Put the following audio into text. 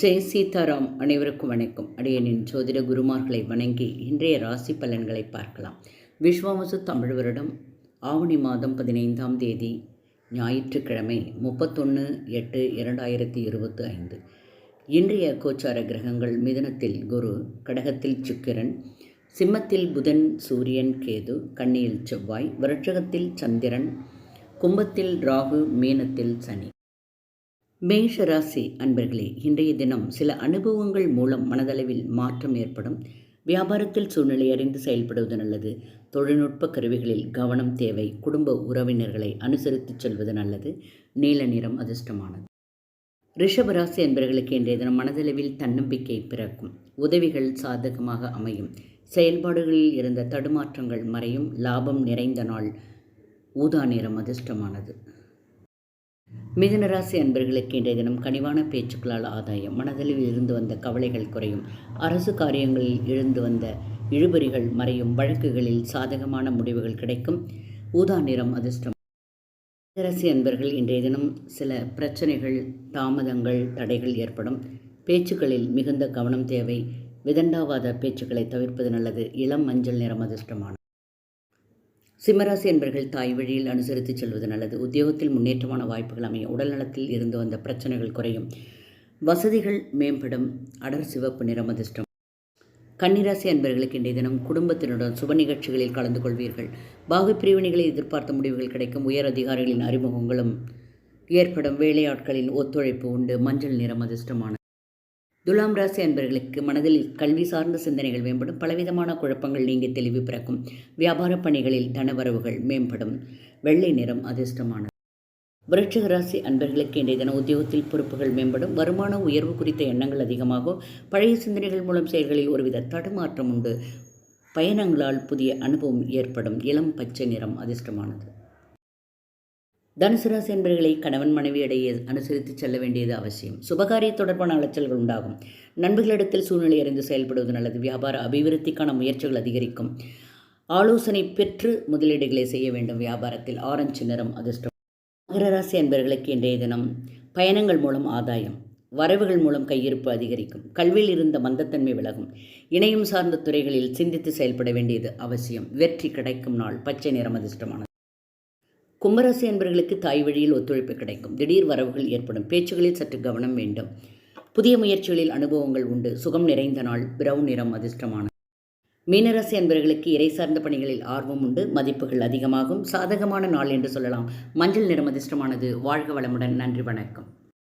ஜெய் சீதாராம். அனைவருக்கும் வணக்கம். அடியனின் ஜோதிட குருமார்களை வணங்கி இன்றைய ராசி பலன்களை பார்க்கலாம். விஸ்வாவசு தமிழ் வருடம் ஆவணி மாதம் 15ஆம் தேதி ஞாயிற்றுக்கிழமை 31/8/2025. இன்றைய கோச்சார கிரகங்கள்: மிதுனத்தில் குரு, கடகத்தில் சுக்கிரன், சிம்மத்தில் புதன், சூரியன், கேது, கன்னியில் செவ்வாய், விருச்சிகத்தில் சந்திரன், கும்பத்தில் ராகு, மீனத்தில் சனி. மேஷ ராசி அன்பர்களே, இன்றைய தினம் சில அனுபவங்கள் மூலம் மனதளவில் மாற்றம் ஏற்படும். வியாபாரத்தில் சூழ்நிலை அறிந்து செயல்படுவது நல்லது. தொழில்நுட்ப கருவிகளில் கவனம் தேவை. குடும்ப உறவினர்களை அனுசரித்து செல்வது நல்லது. நீல நிறம் அதிர்ஷ்டமானது. ரிஷபராசி அன்பர்களுக்கு இன்றைய தினம் மனதளவில் தன்னம்பிக்கை பிறக்கும். உதவிகள் சாதகமாக அமையும். செயல்பாடுகளில் இருந்த தடுமாற்றங்கள் மறையும். லாபம் நிறைந்த நாள். ஊதா நிறம் அதிர்ஷ்டமானது. மிதுன ராசி அன்பர்களுக்கு இன்றைய தினம் கனிவான பேச்சுக்களால் ஆதாயம். மனதளவில் இருந்து வந்த கவலைகள் குறையும். அரசு காரியங்களில் எழுந்து வந்த இழுபறிகள் மறையும். வழக்குகளில் சாதகமான முடிவுகள் கிடைக்கும். ஊதா நிறம் அதிர்ஷ்டம். ராசி அன்பர்கள் இன்றைய தினம் சில பிரச்சனைகள், தாமதங்கள், தடைகள் ஏற்படும். பேச்சுக்களில் மிகுந்த கவனம் தேவை. விதண்டாவாத பேச்சுக்களை தவிர்ப்பது நல்லது. இளம் மஞ்சள் நிறம் அதிர்ஷ்டமானது. சிம்மராசி என்பர்கள் தாய் வழியில் அனுசரித்து செல்வது நல்லது. உத்தியோகத்தில் முன்னேற்றமான வாய்ப்புகள் அமையும். உடல் நலத்தில் இருந்து வந்த பிரச்சனைகள் குறையும். வசதிகள் மேம்படும். அடர் சிவப்பு நிறம் அதிர்ஷ்டம். கன்னிராசி அன்பர்களுக்கு இன்றைய தினம் குடும்பத்தினுடன் சுப நிகழ்ச்சிகளில் கலந்து கொள்வீர்கள். பாகு பிரிவினைகளை எதிர்பார்த்த முடிவுகள் கிடைக்கும். உயர் அதிகாரிகளின் அறிமுகங்களும் ஏற்படும். வேலையாட்களின் ஒத்துழைப்பு உண்டு. மஞ்சள் நிறம் அதிர்ஷ்டமானது. துலாம் ராசி அன்பர்களுக்கு மனதில் கல்வி சார்ந்த சிந்தனைகள் மேம்படும். பலவிதமான குழப்பங்கள் நீங்கி தெளிவு பிறக்கும். வியாபார பணிகளில் தனவரவுகள் மேம்படும். வெள்ளை நிறம் அதிர்ஷ்டமானது. விருச்சிக ராசி அன்பர்களுக்கு இன்றைய தினம் உத்தியோகத்தில் பொறுப்புகள் மேம்படும். வருமான உயர்வு குறித்த எண்ணங்கள் அதிகமாகும். பழைய சிந்தனைகள் மூலம் செயல்களில் ஒருவித தடுமாற்றம் உண்டு. பயணங்களால் புதிய அனுபவம் ஏற்படும். இளம் பச்சை நிறம் அதிர்ஷ்டமானது. தனுசு ராசி என்பர்களை கணவன் மனைவி இடையே அனுசரித்து செல்ல வேண்டியது அவசியம். சுபகாரிய தொடர்பான அலைச்சல்கள் உண்டாகும். நண்பர்களிடத்தில் சூழ்நிலை அறிந்து செயல்படுவது நல்லது. வியாபார அபிவிருத்திக்கான முயற்சிகள் அதிகரிக்கும். ஆலோசனை பெற்று முதலீடுகளை செய்ய வேண்டும். வியாபாரத்தில் ஆரஞ்சு நிறம் அதிர்ஷ்டம். மகர ராசி என்பர்களுக்கு இன்றைய தினம் பயணங்கள் மூலம் ஆதாயம். வரவுகள் மூலம் கையிருப்பு அதிகரிக்கும். கல்வியில் இருந்த மந்தத்தன்மை விலகும். இணையம் சார்ந்த துறைகளில் சிந்தித்து செயல்பட வேண்டியது அவசியம். வெற்றி கிடைக்கும் நாள். பச்சை நிறம் அதிர்ஷ்டமானது. கும்பராசி என்பவர்களுக்கு தாய் வழியில் ஒத்துழைப்பு கிடைக்கும். திடீர் வரவுகள் ஏற்படும். பேச்சுகளில் சற்று கவனம் வேண்டும். புதிய முயற்சிகளில் அனுபவங்கள் உண்டு. சுகம் நிறைந்த நாள். பிரவுன் நிறம் அதிர்ஷ்டமானது. மீனராசி என்பவர்களுக்கு இறை சார்ந்த பணிகளில் ஆர்வம் உண்டு. மதிப்புகள் அதிகமாகும். சாதகமான நாள் என்று சொல்லலாம். மஞ்சள் நிறம் அதிர்ஷ்டமானது. வாழ்க வளமுடன். நன்றி, வணக்கம்.